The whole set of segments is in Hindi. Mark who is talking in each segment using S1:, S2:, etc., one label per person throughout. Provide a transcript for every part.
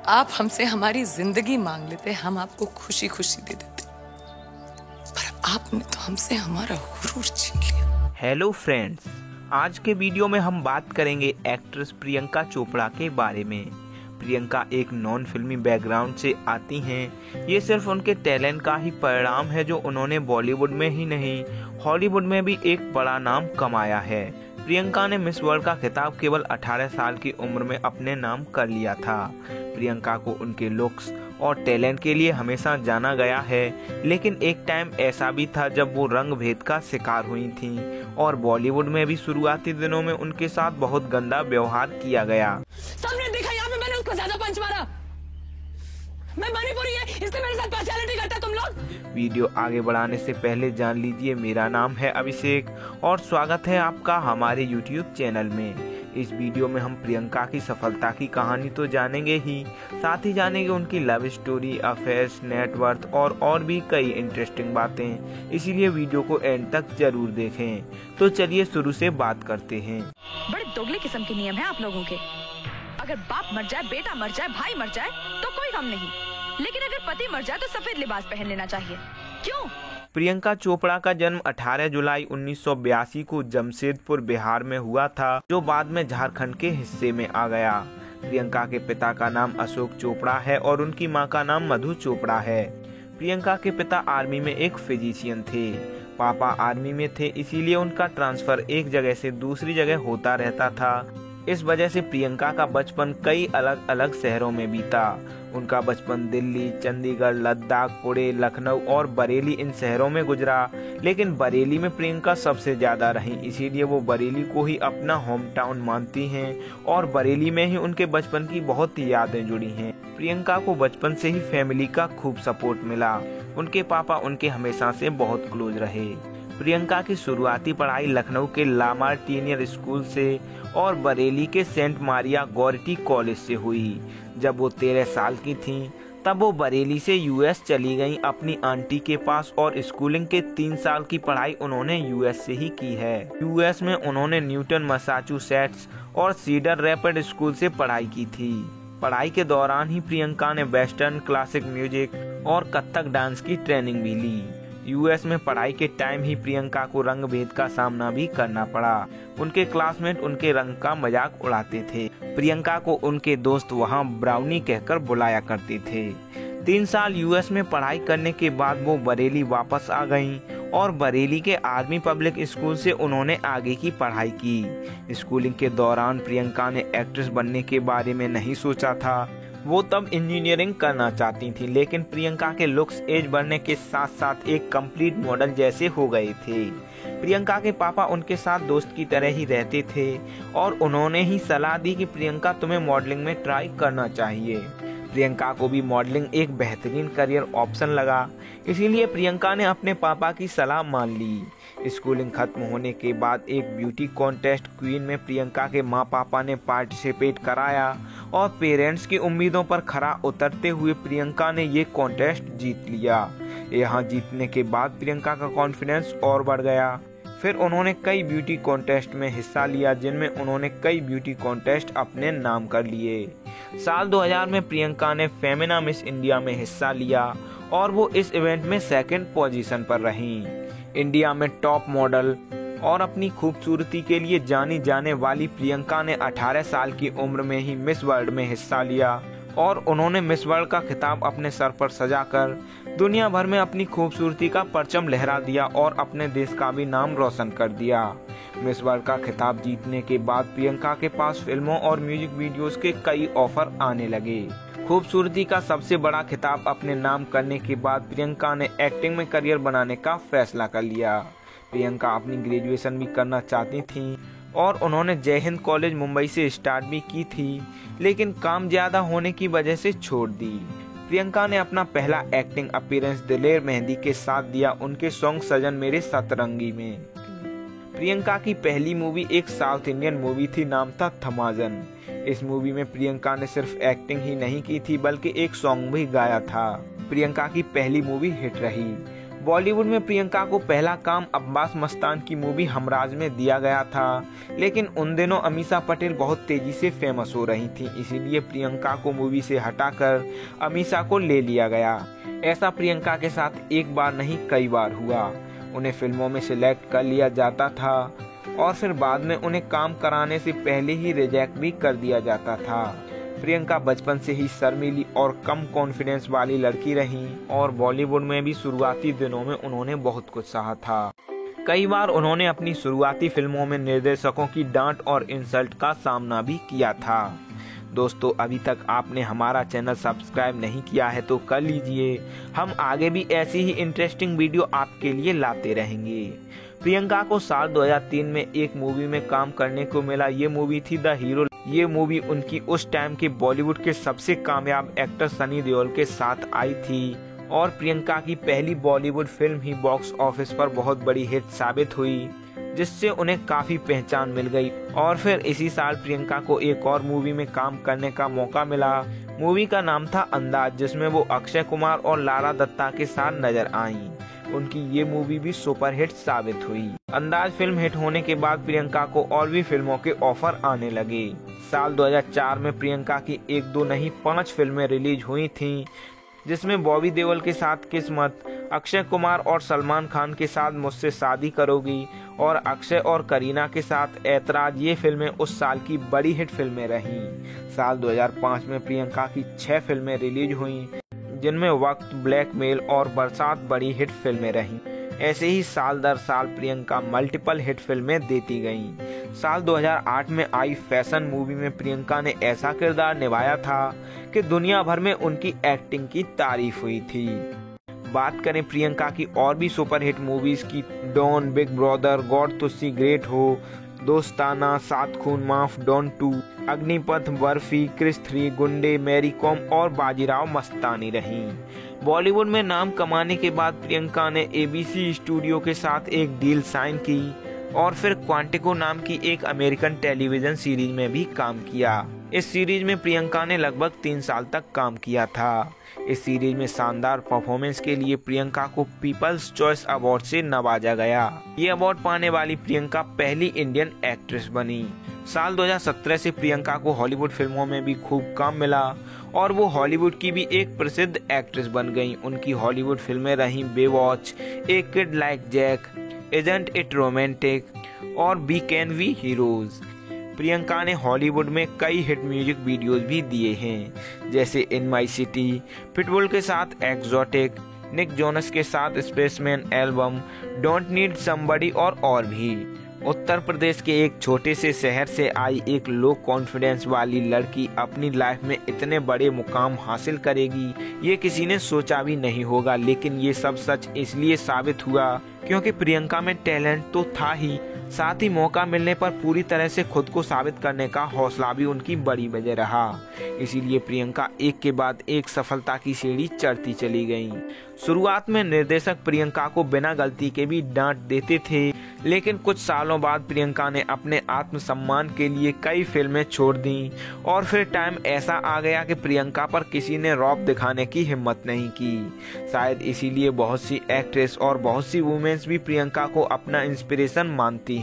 S1: आप हमसे हमारी जिंदगी मांग लेते, हम आपको खुशी खुशी दे देते, पर आपने तो हमसे हमारा गुरूर छीन लिया।
S2: हेलो फ्रेंड्स, आज के वीडियो में हम बात करेंगे एक्ट्रेस प्रियंका चोपड़ा के बारे में। प्रियंका एक नॉन फिल्मी बैकग्राउंड से आती हैं। ये सिर्फ उनके टैलेंट का ही परिणाम है जो उन्होंने बॉलीवुड में ही नहीं हॉलीवुड में भी एक बड़ा नाम कमाया है। प्रियंका ने मिस वर्ल्ड का खिताब केवल 18 साल की उम्र में अपने नाम कर लिया था। प्रियंका को उनके लुक्स और टैलेंट के लिए हमेशा जाना गया है, लेकिन एक टाइम ऐसा भी था जब वो रंग भेद का शिकार हुई थीं और बॉलीवुड में भी शुरुआती दिनों में उनके साथ बहुत गंदा व्यवहार किया गया।
S1: सबने देखा यहाँ पे मैंने उसको ज्यादा पंच मारा। मैं मणिपुरी है, इसलिए मेरे साथ पार्शियलिटी करता तुम लोग।
S2: वीडियो आगे बढ़ाने से पहले जान लीजिए, मेरा नाम है अभिषेक और स्वागत है आपका हमारे YouTube चैनल में। इस वीडियो में हम प्रियंका की सफलता की कहानी तो जानेंगे ही, साथ ही जानेंगे उनकी लव स्टोरी, अफेयर्स, नेटवर्थ और भी कई इंटरेस्टिंग बातें। इसीलिए वीडियो को एंड तक जरूर देखें। तो चलिए शुरू से बात करते हैं।
S3: बड़े दोगले किस्म के नियम हैं आप लोगों के। अगर बाप मर जाए, बेटा मर जाए, भाई मर जाए तो कोई गम नहीं, लेकिन अगर पति मर जाए तो सफेद लिबास पहन लेना चाहिए। क्यों?
S2: प्रियंका चोपड़ा का जन्म 18 जुलाई 1982 को जमशेदपुर बिहार में हुआ था, जो बाद में झारखंड के हिस्से में आ गया। प्रियंका के पिता का नाम अशोक चोपड़ा है और उनकी मां का नाम मधु चोपड़ा है। प्रियंका के पिता आर्मी में एक फिजिशियन थे। पापा आर्मी में थे, इसीलिए उनका ट्रांसफर एक जगह से दूसरी जगह होता रहता था। इस वजह से प्रियंका का बचपन कई अलग अलग शहरों में बीता। उनका बचपन दिल्ली, चंडीगढ़, लद्दाख, पुणे, लखनऊ और बरेली इन शहरों में गुजरा, लेकिन बरेली में प्रियंका सबसे ज्यादा रही, इसीलिए वो बरेली को ही अपना होम टाउन मानती हैं और बरेली में ही उनके बचपन की बहुत यादें जुड़ी हैं। प्रियंका को बचपन से ही फैमिली का खूब सपोर्ट मिला। उनके पापा उनके हमेशा से बहुत क्लोज रहे। प्रियंका की शुरुआती पढ़ाई लखनऊ के लामार्टिनियर स्कूल से और बरेली के सेंट मारिया गौरटी कॉलेज से हुई। जब वो 13 साल की थीं, तब वो बरेली से यूएस चली गईं अपनी आंटी के पास और स्कूलिंग के 3 साल की पढ़ाई उन्होंने यूएस से ही की है। यूएस में उन्होंने न्यूटन मैसाचुसेट्स और सीडर रैपिड स्कूल से पढ़ाई की थी। पढ़ाई के दौरान ही प्रियंका ने वेस्टर्न क्लासिक म्यूजिक और कथक डांस की ट्रेनिंग भी ली। यूएस में पढ़ाई के टाइम ही प्रियंका को रंग भेद का सामना भी करना पड़ा। उनके क्लासमेट उनके रंग का मजाक उड़ाते थे। प्रियंका को उनके दोस्त वहां ब्राउनी कहकर बुलाया करते थे। 3 साल यूएस में पढ़ाई करने के बाद वो बरेली वापस आ गईं और बरेली के आर्मी पब्लिक स्कूल से उन्होंने आगे की पढ़ाई की। स्कूलिंग के दौरान प्रियंका ने एक्ट्रेस बनने के बारे में नहीं सोचा था। वो तब इंजीनियरिंग करना चाहती थी, लेकिन प्रियंका के लुक्स एज बढ़ने के साथ साथ एक कंप्लीट मॉडल जैसे हो गए थे। प्रियंका के पापा उनके साथ दोस्त की तरह ही रहते थे और उन्होंने ही सलाह दी कि प्रियंका तुम्हें मॉडलिंग में ट्राई करना चाहिए। प्रियंका को भी मॉडलिंग एक बेहतरीन करियर ऑप्शन लगा, इसीलिए प्रियंका ने अपने पापा की सलाह मान ली। स्कूलिंग खत्म होने के बाद एक ब्यूटी कॉन्टेस्ट क्वीन में प्रियंका के माँ पापा ने पार्टिसिपेट कराया और पेरेंट्स की उम्मीदों पर खरा उतरते हुए प्रियंका ने ये कॉन्टेस्ट जीत लिया। यहाँ जीतने के बाद प्रियंका का कॉन्फिडेंस और बढ़ गया। फिर उन्होंने कई ब्यूटी कॉन्टेस्ट में हिस्सा लिया, जिनमें उन्होंने कई ब्यूटी कॉन्टेस्ट अपने नाम कर लिए। साल 2000 में प्रियंका ने फेमिना मिस इंडिया में हिस्सा लिया और वो इस इवेंट में 2nd पोजीशन पर रहीं। इंडिया में टॉप मॉडल और अपनी खूबसूरती के लिए जानी जाने वाली प्रियंका ने 18 साल की उम्र में ही मिस वर्ल्ड में हिस्सा लिया और उन्होंने मिस वर्ल्ड का खिताब अपने सर पर सजाकर दुनिया भर में अपनी खूबसूरती का परचम लहरा दिया और अपने देश का भी नाम रोशन कर दिया। मिस वर्ल्ड का खिताब जीतने के बाद प्रियंका के पास फिल्मों और म्यूजिक वीडियोस के कई ऑफर आने लगे। खूबसूरती का सबसे बड़ा खिताब अपने नाम करने के बाद प्रियंका ने एक्टिंग में करियर बनाने का फैसला कर लिया। प्रियंका अपनी ग्रेजुएशन भी करना चाहती थीं और उन्होंने जय हिंद कॉलेज मुंबई से स्टार्ट भी की थी, लेकिन काम ज्यादा होने की वजह से छोड़ दी। प्रियंका ने अपना पहला एक्टिंग अपीयरेंस दिलेर मेहंदी के साथ दिया उनके सॉन्ग सजन मेरे सतरंगी में। प्रियंका की पहली मूवी एक साउथ इंडियन मूवी थी, नाम था थमाजन। इस मूवी में प्रियंका ने सिर्फ एक्टिंग ही नहीं की थी बल्कि एक सॉन्ग भी गाया था। प्रियंका की पहली मूवी हिट रही। बॉलीवुड में प्रियंका को पहला काम अब्बास मस्तान की मूवी हमराज में दिया गया था, लेकिन उन दिनों अमीषा पटेल बहुत तेजी से फेमस हो रही थी, इसीलिए प्रियंका को मूवी से हटाकर अमीषा को ले लिया गया। ऐसा प्रियंका के साथ एक बार नहीं कई बार हुआ। उन्हें फिल्मों में सिलेक्ट कर लिया जाता था और फिर बाद में उन्हें काम कराने से पहले ही रिजेक्ट भी कर दिया जाता था। प्रियंका बचपन से ही शर्मीली और कम कॉन्फिडेंस वाली लड़की रहीं और बॉलीवुड में भी शुरुआती दिनों में उन्होंने बहुत कुछ सहा था। कई बार उन्होंने अपनी शुरुआती फिल्मों में निर्देशकों की डांट और इंसल्ट का सामना भी किया था। दोस्तों, अभी तक आपने हमारा चैनल सब्सक्राइब नहीं किया है तो कर लीजिए। हम आगे भी ऐसी ही इंटरेस्टिंग वीडियो आपके लिए लाते रहेंगे। प्रियंका को साल 2003 में एक मूवी में काम करने को मिला। ये मूवी थी द हीरो। ये मूवी उनकी उस टाइम के बॉलीवुड के सबसे कामयाब एक्टर सनी देओल के साथ आई थी और प्रियंका की पहली बॉलीवुड फिल्म ही बॉक्स ऑफिस पर बहुत बड़ी हिट साबित हुई, जिससे उन्हें काफी पहचान मिल गई। और फिर इसी साल प्रियंका को एक और मूवी में काम करने का मौका मिला। मूवी का नाम था अंदाज, जिसमें वो अक्षय कुमार और लारा दत्ता के साथ नजर आईं। उनकी ये मूवी भी सुपरहिट साबित हुई। अंदाज फिल्म हिट होने के बाद प्रियंका को और भी फिल्मों के ऑफर आने लगे। साल 2004 में प्रियंका की 1 2 नहीं 5 फिल्में रिलीज हुई थीं, जिसमें बॉबी देओल के साथ किस्मत, अक्षय कुमार और सलमान खान के साथ मुझसे शादी करोगी और अक्षय और करीना के साथ ऐतराज। ये फिल्में उस साल की बड़ी हिट फिल्में रहीं। साल 2005 में प्रियंका की 6 फिल्में रिलीज हुईं, जिनमें वक्त, ब्लैकमेल और बरसात बड़ी हिट फिल्में रहीं। ऐसे ही साल दर साल प्रियंका मल्टीपल हिट फिल्में देती गईं। साल 2008 में आई फैशन मूवी में प्रियंका ने ऐसा किरदार निभाया था कि दुनिया भर में उनकी एक्टिंग की तारीफ हुई थी। बात करें प्रियंका की और भी सुपरहिट मूवीज की, डॉन, बिग ब्रदर, गॉड तुस्सी ग्रेट हो, दोस्ताना, 7 खून माफ, डॉन 2, अग्निपथ, बर्फी, क्रिस 3, गुंडे, मैरी कॉम और बाजीराव मस्तानी रहीं। बॉलीवुड में नाम कमाने के बाद प्रियंका ने ABC स्टूडियो के साथ एक डील साइन की और फिर क्वांटिको नाम की एक अमेरिकन टेलीविजन सीरीज में भी काम किया। इस सीरीज में प्रियंका ने लगभग 3 साल तक काम किया था। इस सीरीज में शानदार परफॉर्मेंस के लिए प्रियंका को पीपल्स चॉइस अवार्ड से नवाजा गया। ये अवार्ड पाने वाली प्रियंका पहली इंडियन एक्ट्रेस बनी। साल 2017 से प्रियंका को हॉलीवुड फिल्मों में भी खूब काम मिला और वो हॉलीवुड की भी एक प्रसिद्ध एक्ट्रेस बन गईं। उनकी हॉलीवुड फिल्में रहीं Baywatch, a kid like Jack, isn't it romantic और we can be heroes. Priyanka ने हॉलीवुड में कई हिट म्यूजिक वीडियोस भी दिए हैं, जैसे इन माई सिटी, पिटबुल के साथ एक्सोटिक, निक जोनस के साथ spaceman album, don't need somebody और भी। उत्तर प्रदेश के एक छोटे से शहर से आई एक लो कॉन्फिडेंस वाली लड़की अपनी लाइफ में इतने बड़े मुकाम हासिल करेगी, ये किसी ने सोचा भी नहीं होगा। लेकिन ये सब सच इसलिए साबित हुआ क्योंकि प्रियंका में टैलेंट तो था ही, साथ ही मौका मिलने पर पूरी तरह से खुद को साबित करने का हौसला भी उनकी बड़ी वजह रहा। इसीलिए प्रियंका एक के बाद एक सफलता की सीढ़ी चढ़ती चली गई। शुरुआत में निर्देशक प्रियंका को बिना गलती के भी डांट देते थे, लेकिन कुछ सालों बाद प्रियंका ने अपने आत्मसम्मान के लिए कई फिल्में छोड़ दी और फिर टाइम ऐसा आ गया कि प्रियंका पर किसी ने रौब दिखाने की हिम्मत नहीं की। शायद इसीलिए बहुत सी एक्ट्रेस और बहुत सी वुमेन्स भी प्रियंका को अपना इंस्पिरेशन मानती हैं।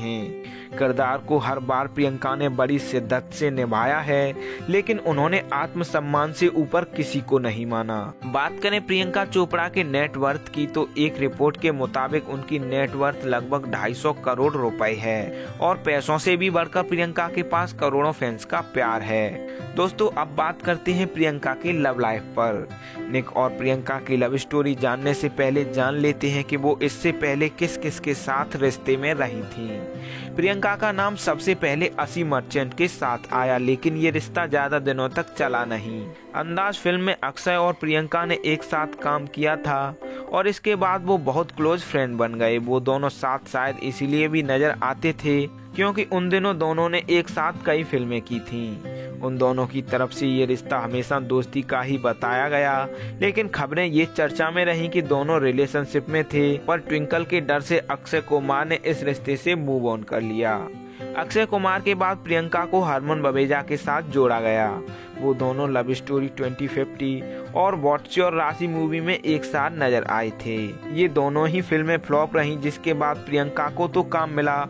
S2: किरदार को हर बार प्रियंका ने बड़ी शिद्दत से निभाया है, लेकिन उन्होंने आत्मसम्मान से ऊपर किसी को नहीं माना। बात करें प्रियंका चोपड़ा के नेटवर्थ की, तो एक रिपोर्ट के मुताबिक उनकी नेटवर्थ लगभग 250 करोड़ रुपए है और पैसों से भी बढ़कर प्रियंका के पास करोड़ों फैंस का प्यार है। दोस्तों, अब बात करते हैं प्रियंका की लव लाइफ पर। निक और प्रियंका की लव स्टोरी जानने से पहले जान लेते हैं कि वो इससे पहले किस किस के साथ रिश्ते में रही थी। प्रियंका का नाम सबसे पहले असी मर्चेंट के साथ आया, लेकिन ये रिश्ता ज्यादा दिनों तक चला नहीं। अंदाज फिल्म में अक्षय और प्रियंका ने एक साथ काम किया था और इसके बाद वो बहुत क्लोज फ्रेंड बन गए। वो दोनों साथ शायद इसीलिए भी नजर आते थे क्योंकि उन दिनों दोनों ने एक साथ कई फिल्में की थीं। उन दोनों की तरफ से ये रिश्ता हमेशा दोस्ती का ही बताया गया, लेकिन खबरें ये चर्चा में रहीं कि दोनों रिलेशनशिप में थे, पर ट्विंकल के डर से अक्षय कुमार ने इस रिश्ते से मूव ऑन कर लिया। अक्षय कुमार के बाद प्रियंका को हरमन बवेजा के साथ जोड़ा गया। वो दोनों लव स्टोरी 2050 और वाटसी और राशि मूवी में एक साथ नजर आए थे। ये दोनों ही फिल्में फ्लॉप रहीं, जिसके बाद प्रियंका को तो काम मिला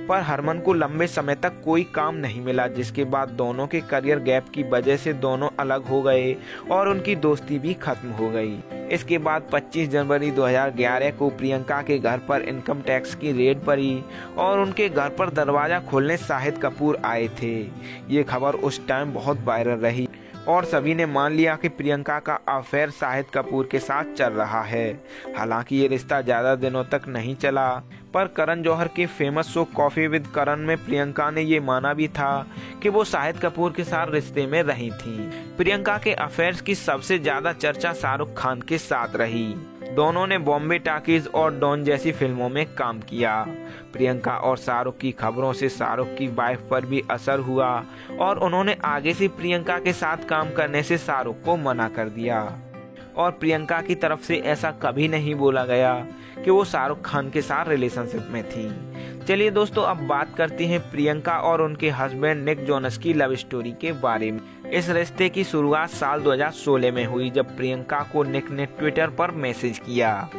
S2: पर हरमन को लंबे समय तक कोई काम नहीं मिला, जिसके बाद दोनों के करियर गैप की वजह से दोनों अलग हो गए और उनकी दोस्ती भी खत्म हो गई। इसके बाद 25 जनवरी 2011 को प्रियंका के घर पर इनकम टैक्स की रेड पड़ी और उनके घर पर दरवाजा खोलने शाहिद कपूर आए थे। ये खबर उस टाइम बहुत वायरल रही और सभी ने मान लिया कि प्रियंका का अफेयर शाहिद कपूर के साथ चल रहा है। हालांकि ये रिश्ता ज्यादा दिनों तक नहीं चला, पर करण जौहर के फेमस शो कॉफी विद करण में प्रियंका ने ये माना भी था कि वो शाहिद कपूर के साथ रिश्ते में रही थी। प्रियंका के अफेयर्स की सबसे ज्यादा चर्चा शाहरुख खान के साथ रही। दोनों ने बॉम्बे टाकीज और डॉन जैसी फिल्मों में काम किया। प्रियंका और शाहरुख की खबरों से शाहरुख की वाइफ पर भी असर हुआ और उन्होंने आगे से प्रियंका के साथ काम करने से शाहरुख को मना कर दिया और प्रियंका की तरफ से ऐसा कभी नहीं बोला गया कि वो शाहरुख खान के साथ रिलेशनशिप में थी। चलिए दोस्तों, अब बात करते हैं प्रियंका और उनके हस्बैंड निक जोनस की लव स्टोरी के बारे में। इस रिश्ते की शुरुआत साल 2016 में हुई, जब प्रियंका को निक ने ट्विटर पर मैसेज किया।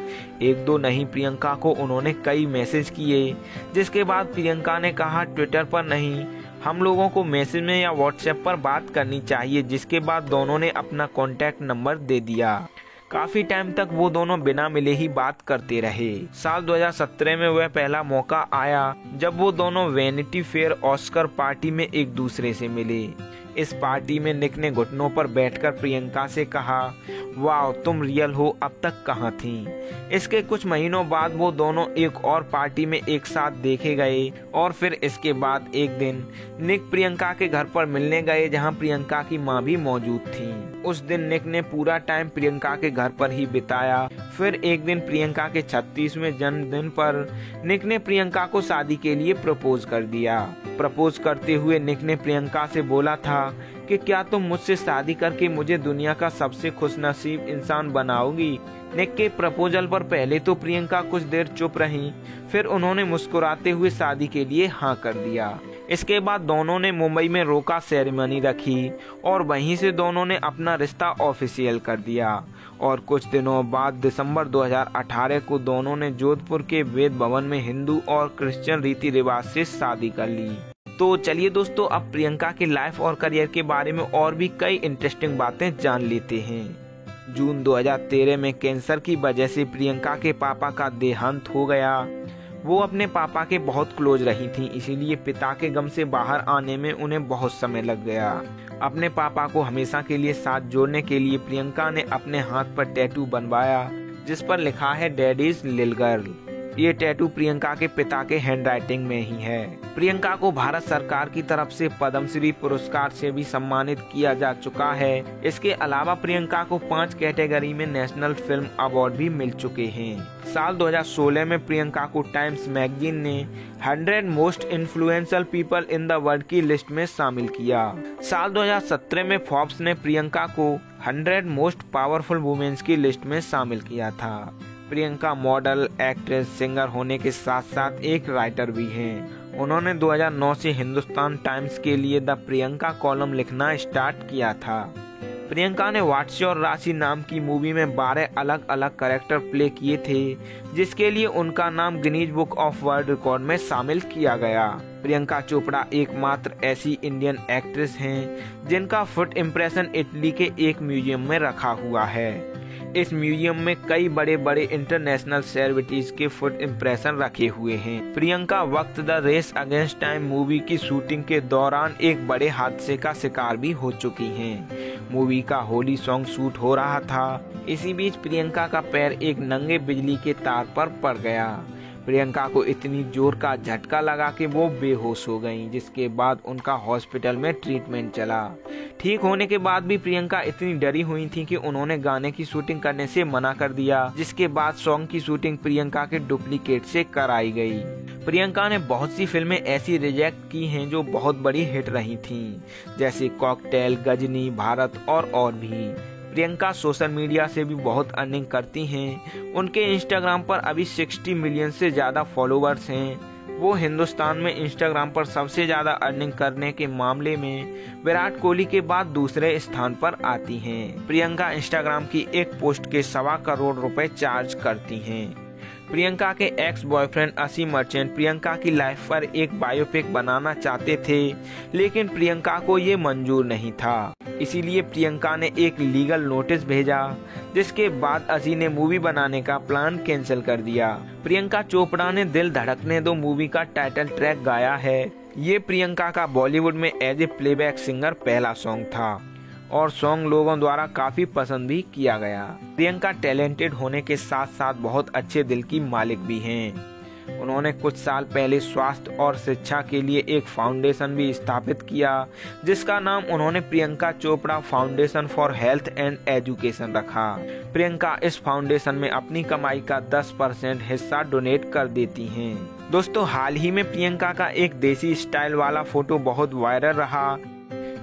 S2: एक दो नहीं, प्रियंका को उन्होंने कई मैसेज किए, जिसके बाद प्रियंका ने कहा ट्विटर पर नहीं, हम लोगों को मैसेज में या व्हाट्सएप पर बात करनी चाहिए, जिसके बाद दोनों ने अपना कॉन्टैक्ट नंबर दे दिया। काफी टाइम तक वो दोनों बिना मिले ही बात करते रहे। साल 2017 में वह पहला मौका आया जब वो दोनों वैनिटी फेयर ऑस्कर पार्टी में एक दूसरे से मिले। इस पार्टी में निक ने घुटनों पर बैठकर प्रियंका से कहा, वाह तुम रियल हो, अब तक कहाँ थी। इसके कुछ महीनों बाद वो दोनों एक और पार्टी में एक साथ देखे गए और फिर इसके बाद एक दिन निक प्रियंका के घर पर मिलने गए, जहाँ प्रियंका की माँ भी मौजूद थी। उस दिन निक ने पूरा टाइम प्रियंका के घर पर ही बिताया। फिर एक दिन प्रियंका के 36वें जन्मदिन पर निक ने प्रियंका को शादी के लिए प्रपोज कर दिया। प्रपोज करते हुए निक ने प्रियंका से बोला था कि क्या तुम मुझसे शादी करके मुझे दुनिया का सबसे खुशनसीब इंसान बनाओगी। निक के प्रपोजल पर पहले तो प्रियंका कुछ देर चुप रहीं, फिर उन्होंने मुस्कुराते हुए शादी के लिए हाँ कर दिया। इसके बाद दोनों ने मुंबई में रोका सेरेमनी रखी और वहीं से दोनों ने अपना रिश्ता ऑफिशियल कर दिया। और कुछ दिनों बाद दिसंबर 2018 को दोनों ने जोधपुर के वेद भवन में हिंदू और क्रिश्चियन रीति रिवाज से शादी कर ली। तो चलिए दोस्तों, अब प्रियंका के लाइफ और करियर के बारे में और भी कई इंटरेस्टिंग बातें जान लेते हैं। जून 2013 में कैंसर की वजह से प्रियंका के पापा का देहांत हो गया। वो अपने पापा के बहुत क्लोज रही थी, इसीलिए पिता के गम से बाहर आने में उन्हें बहुत समय लग गया। अपने पापा को हमेशा के लिए साथ जोड़ने के लिए प्रियंका ने अपने हाथ पर टैटू बनवाया, जिस पर लिखा है डैडीज लिल गर्ल। ये टैटू प्रियंका के पिता के हैंडराइटिंग में ही है। प्रियंका को भारत सरकार की तरफ से पद्मश्री पुरस्कार से भी सम्मानित किया जा चुका है। इसके अलावा प्रियंका को 5 कैटेगरी में नेशनल फिल्म अवार्ड भी मिल चुके हैं। साल 2016 में प्रियंका को टाइम्स मैगजीन ने 100 most influential people in the world की लिस्ट में शामिल किया। साल 2017 में फोर्ब्स ने प्रियंका को 100 मोस्ट पावरफुल वुमेन्स की लिस्ट में शामिल किया था। प्रियंका मॉडल, एक्ट्रेस, सिंगर होने के साथ साथ एक राइटर भी हैं। उन्होंने 2009 से हिंदुस्तान टाइम्स के लिए द प्रियंका कॉलम लिखना स्टार्ट किया था। प्रियंका ने वाटसी और राशि नाम की मूवी में 12 अलग अलग कैरेक्टर प्ले किए थे, जिसके लिए उनका नाम Guinness book of world record में शामिल किया गया। प्रियंका चोपड़ा एकमात्र ऐसी इंडियन एक्ट्रेस हैं जिनका फुट इम्प्रेशन इटली के एक म्यूजियम में रखा हुआ है। इस म्यूजियम में कई बड़े बड़े इंटरनेशनल सेलिब्रिटीज के फुट इम्प्रेशन रखे हुए हैं। प्रियंका वक्त the race against time movie की शूटिंग के दौरान एक बड़े हादसे का शिकार भी हो चुकी हैं। मूवी का होली सॉन्ग शूट हो रहा था। इसी बीच प्रियंका का पैर एक नंगे बिजली के तार पर पड़ गया। प्रियंका को इतनी जोर का झटका लगा कि वो बेहोश हो गईं, जिसके बाद उनका हॉस्पिटल में ट्रीटमेंट चला। ठीक होने के बाद भी प्रियंका इतनी डरी हुई थी कि उन्होंने गाने की शूटिंग करने से मना कर दिया, जिसके बाद सॉन्ग की शूटिंग प्रियंका के डुप्लीकेट से कराई गई। प्रियंका ने बहुत सी फिल्में ऐसी रिजेक्ट की हैं जो बहुत बड़ी हिट रही थीं, जैसे कॉकटेल, गजनी, भारत और भी। प्रियंका सोशल मीडिया से भी बहुत अर्निंग करती हैं। उनके इंस्टाग्राम पर अभी 60 मिलियन से ज्यादा फॉलोअर्स हैं। वो हिंदुस्तान में इंस्टाग्राम पर सबसे ज्यादा अर्निंग करने के मामले में विराट कोहली के बाद दूसरे स्थान पर आती हैं। प्रियंका इंस्टाग्राम की एक पोस्ट के 1.25 करोड़ रुपए चार्ज करती हैं। प्रियंका के एक्स बॉयफ्रेंड असी मर्चेंट प्रियंका की लाइफ पर एक बायोपिक बनाना चाहते थे, लेकिन प्रियंका को ये मंजूर नहीं था। इसीलिए प्रियंका ने एक लीगल नोटिस भेजा, जिसके बाद असी ने मूवी बनाने का प्लान कैंसिल कर दिया। प्रियंका चोपड़ा ने दिल धड़कने दो मूवी का टाइटल ट्रैक गाया है। ये प्रियंका का बॉलीवुड में एज ए प्लेबैक सिंगर पहला सॉन्ग था और सॉन्ग लोगों द्वारा काफी पसंद भी किया गया। प्रियंका टैलेंटेड होने के साथ साथ बहुत अच्छे दिल की मालिक भी हैं। उन्होंने कुछ साल पहले स्वास्थ्य और शिक्षा के लिए एक फाउंडेशन भी स्थापित किया, जिसका नाम उन्होंने Priyanka Chopra foundation for health and education रखा। प्रियंका इस फाउंडेशन में अपनी कमाई का 10% हिस्सा डोनेट कर देती हैं। दोस्तों, हाल ही में प्रियंका का एक देसी स्टाइल वाला फोटो बहुत वायरल रहा,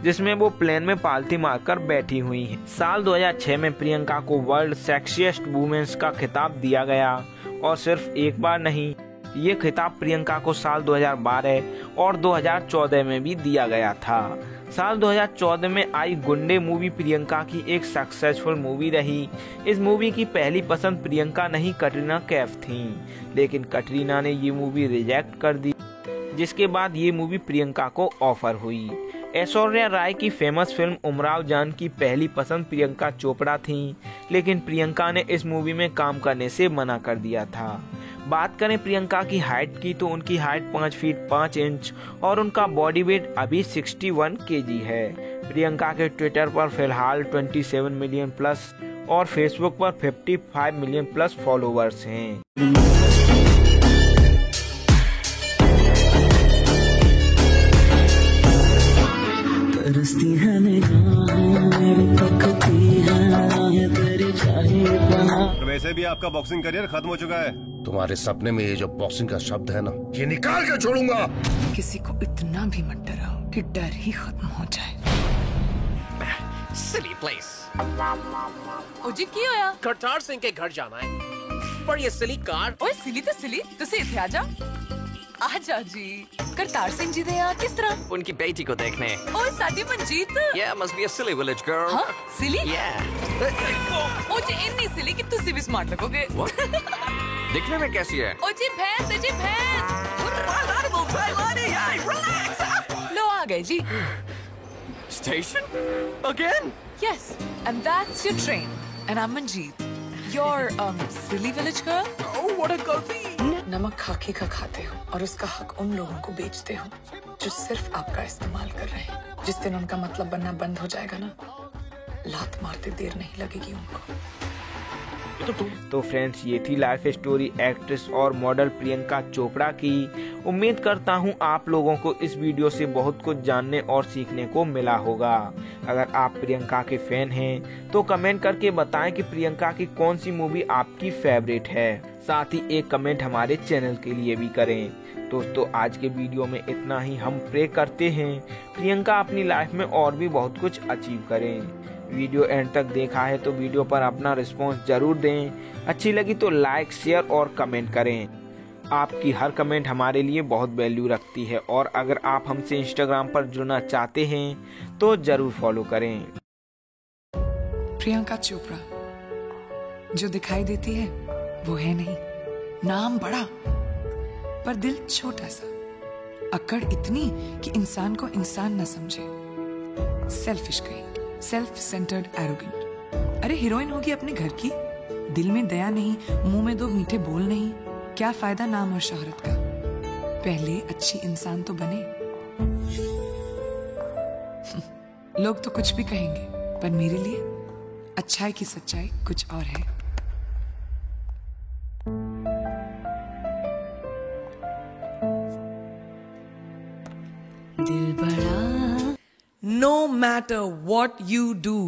S2: जिसमें वो प्लेन में पालथी मारकर बैठी हुई हैं। साल 2006 में प्रियंका को वर्ल्ड सेक्सिएस्ट वुमेन्स का खिताब दिया गया और सिर्फ एक बार नहीं, ये खिताब प्रियंका को साल 2012 और 2014 में भी दिया गया था। साल 2014 में आई गुंडे मूवी प्रियंका की एक सक्सेसफुल मूवी रही। इस मूवी की पहली पसंद प्रियंका नहीं कटरीना कैफ थी, लेकिन कटरीना ने ये मूवी रिजेक्ट कर दी, जिसके बाद ये मूवी प्रियंका को ऑफर हुई। ऐश्वर्या राय की फेमस फिल्म उमराव जान की पहली पसंद प्रियंका चोपड़ा थी, लेकिन प्रियंका ने इस मूवी में काम करने से मना कर दिया था। बात करें प्रियंका की हाइट की, तो उनकी हाइट 5 फीट 5 इंच और उनका बॉडी वेट अभी 61 kg है। प्रियंका के ट्विटर पर फिलहाल 27 मिलियन प्लस और फेसबुक पर 55 मिलियन प्लस फॉलोवर्स हैं।
S4: वैसे भी आपका बॉक्सिंग करियर खत्म हो चुका है।
S5: तुम्हारे सपने में ये जो बॉक्सिंग का शब्द है ना, ये निकाल कर छोड़ूंगा।
S1: किसी को इतना भी मत डराओ कि डर ही खत्म हो जाए।
S6: Silly place.
S1: ओजी की होया?
S6: करतार सिंह के घर जाना है, पर ये सिली कार।
S1: ओए सिली तो सिली, तुसे इथे आजा। आजा जी। करतार सिंह जी दे यहाँ किस तरह?
S6: उनकी बेटी को देखने।
S1: ओए साडी Manjeet.
S6: Yeah, must be a silly village girl.
S1: हाँ, सिली?
S6: Yeah.
S1: ओजी इतनी सिली कि तुसी भी स्मार्ट लगोगे।
S6: What? दिखने में कैसी है?
S1: ओजी भैंस, लो आ गए जी।
S6: Station? Again?
S1: Yes, and that's your train. And I'm Manjeet. You're silly village girl?
S6: Oh, what a gulpy!
S1: नमक खाके का खाते हो और उसका हक उन लोगों को बेचते हो जो सिर्फ आपका इस्तेमाल कर रहे हैं। जिस दिन उनका मतलब बनना बंद हो जाएगा ना, लात मारते देर नहीं लगेगी उनको।
S2: तो फ्रेंड्स, ये थी लाइफ स्टोरी एक्ट्रेस और मॉडल प्रियंका चोपड़ा की। उम्मीद करता हूँ आप लोगों को इस वीडियो से बहुत कुछ जानने और सीखने को मिला होगा। अगर आप प्रियंका के फैन हैं तो कमेंट करके बताएं कि प्रियंका की कौन सी मूवी आपकी फेवरेट है। साथ ही एक कमेंट हमारे चैनल के लिए भी करें। दोस्तों, आज के वीडियो में इतना ही। हम प्रे करते हैं प्रियंका अपनी लाइफ में और भी बहुत कुछ अचीव करें। वीडियो एंड तक देखा है तो वीडियो पर अपना रिस्पॉन्स जरूर दें। अच्छी लगी तो लाइक, शेयर और कमेंट करें। आपकी हर कमेंट हमारे लिए बहुत वैल्यू रखती है। और अगर आप हमसे इंस्टाग्राम पर जुड़ना चाहते हैं तो जरूर फॉलो करें।
S1: प्रियंका चोपड़ा जो दिखाई देती है वो है नहीं। नाम बड़ा पर दिल छोटा सा, अकड़ इतनी कि इंसान को इंसान न समझे। सेल्फिश कहीं, सेल्फ सेंटर्ड एरोगेंट। अरे हीरोइन होगी अपने घर की, दिल में दया नहीं, मुंह में दो मीठे बोल नहीं, क्या फायदा नाम और शोहरत का। पहले अच्छी इंसान तो बने। लोग तो कुछ भी कहेंगे, पर मेरे लिए अच्छाई की सच्चाई कुछ और है। दिल बड़ा।
S7: No matter what you do,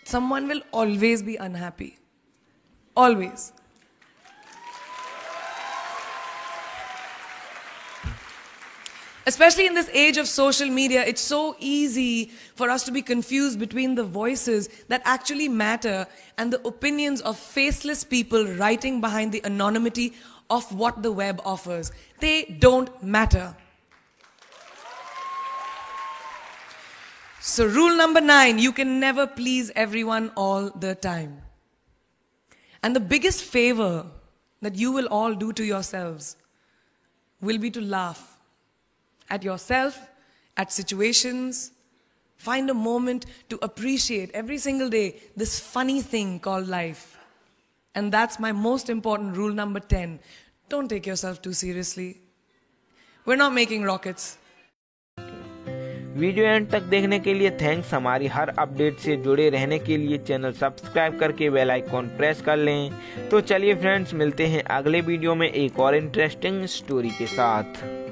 S7: someone will always be unhappy. Always. Especially in this age of social media, it's so easy for us to be confused between the voices that actually matter and the opinions of faceless people writing behind the anonymity of what the web offers. They don't matter. So rule number 9, you can never please everyone all the time. And the biggest favor that you will all do to yourselves will be to laugh at yourself, at situations. Find a moment to appreciate every single day this funny thing called life. And that's my most important rule number 10. Don't take yourself too seriously. We're not making rockets.
S2: Video and तक देखने के लिए थैंक्स। हमारी हर अपडेट से जुड़े रहने के लिए चैनल सब्सक्राइब करके बेल आइकॉन प्रेस कर लें। तो चलिए फ्रेंड्स, मिलते हैं अगले वीडियो में एक और इंटरेस्टिंग स्टोरी के साथ।